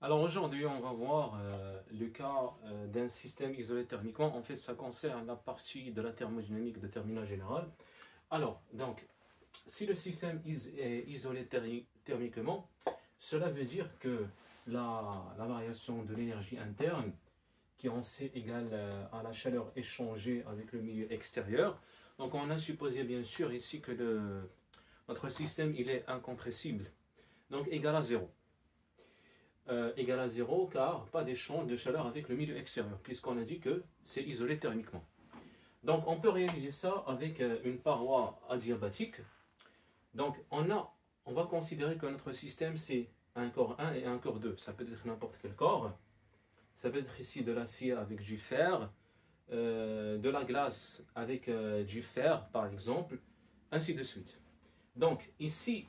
Alors aujourd'hui, on va voir le cas d'un système isolé thermiquement. En fait, ça concerne la partie de la thermodynamique de terminal général. Alors, donc, si le système est isolé thermiquement, cela veut dire que la variation de l'énergie interne, qui en C égale à la chaleur échangée avec le milieu extérieur. Donc, on a supposé bien sûr ici que notre système il est incompressible, donc égal à zéro. Égal à zéro car pas d'échange de chaleur avec le milieu extérieur puisqu'on a dit que c'est isolé thermiquement. Donc on peut réaliser ça avec une paroi adiabatique. Donc on va considérer que notre système c'est un corps 1 et un corps 2. Ça peut être n'importe quel corps. Ça peut être ici de l'acier avec du fer, de la glace avec du fer par exemple, ainsi de suite. Donc ici,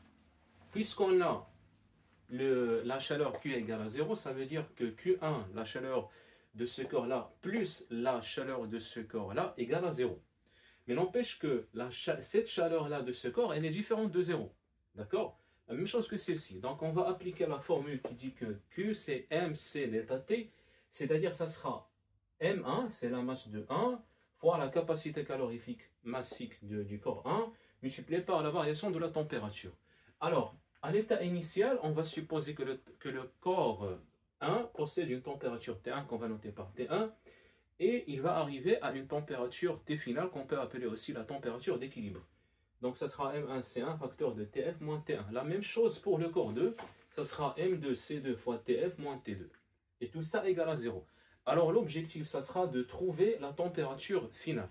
puisqu'on a la chaleur Q est égale à 0, ça veut dire que Q1, la chaleur de ce corps-là, plus la chaleur de ce corps-là, égale à 0. Mais n'empêche que cette chaleur-là de ce corps, elle est différente de 0. D'accord? La même chose que celle-ci. Donc on va appliquer la formule qui dit que Q, c'est mc delta T, c'est-à-dire que ça sera M1, c'est la masse de 1, fois la capacité calorifique massique du corps 1, multiplié par la variation de la température. Alors, à l'état initial, on va supposer que le corps 1 possède une température T1 qu'on va noter par T1 et il va arriver à une température T finale qu'on peut appeler aussi la température d'équilibre. Donc ça sera M1C1 facteur de TF moins T1. La même chose pour le corps 2, ça sera M2C2 fois TF moins T2. Et tout ça égale à 0. Alors l'objectif, ça sera de trouver la température finale.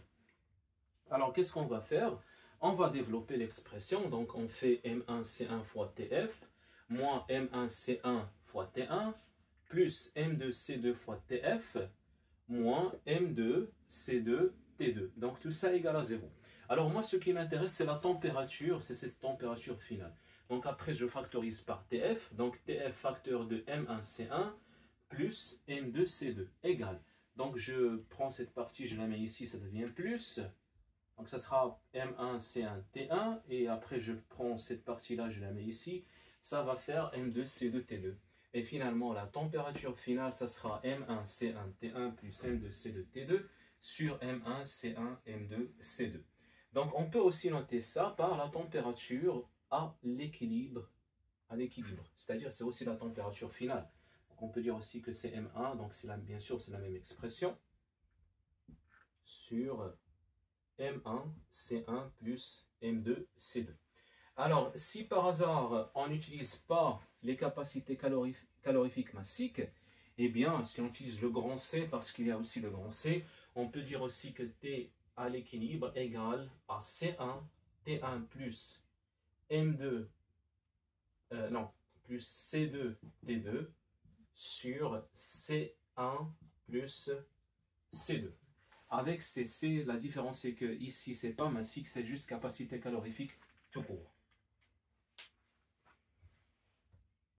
Alors qu'est-ce qu'on va faire? On va développer l'expression, donc on fait M1C1 fois TF, moins M1C1 fois T1, plus M2C2 fois TF, moins M2C2 T2. Donc tout ça égale à 0. Alors moi, ce qui m'intéresse, c'est la température, c'est cette température finale. Donc après, je factorise par TF, donc TF facteur de M1C1 plus M2C2 égale. Donc je prends cette partie, je la mets ici, ça devient plus. Donc ça sera M1C1T1 et après je prends cette partie-là, je la mets ici, ça va faire M2C2T2. Et finalement la température finale, ça sera M1C1T1 plus M2C2T2 sur M1C1M2C2. Donc on peut aussi noter ça par la température à l'équilibre, c'est-à-dire c'est aussi la température finale. Donc on peut dire aussi que c'est M1, donc bien sûr c'est la même expression sur M1, C1 plus M2, C2. Alors, si par hasard, on n'utilise pas les capacités calorifiques massiques, eh bien, si on utilise le grand C, parce qu'il y a aussi le grand C, on peut dire aussi que T à l'équilibre égale à C1, T1 plus M2, plus C2, T2 sur C1 plus C2. Avec CC, la différence c'est que ici, c'est pas massique, c'est juste capacité calorifique tout court.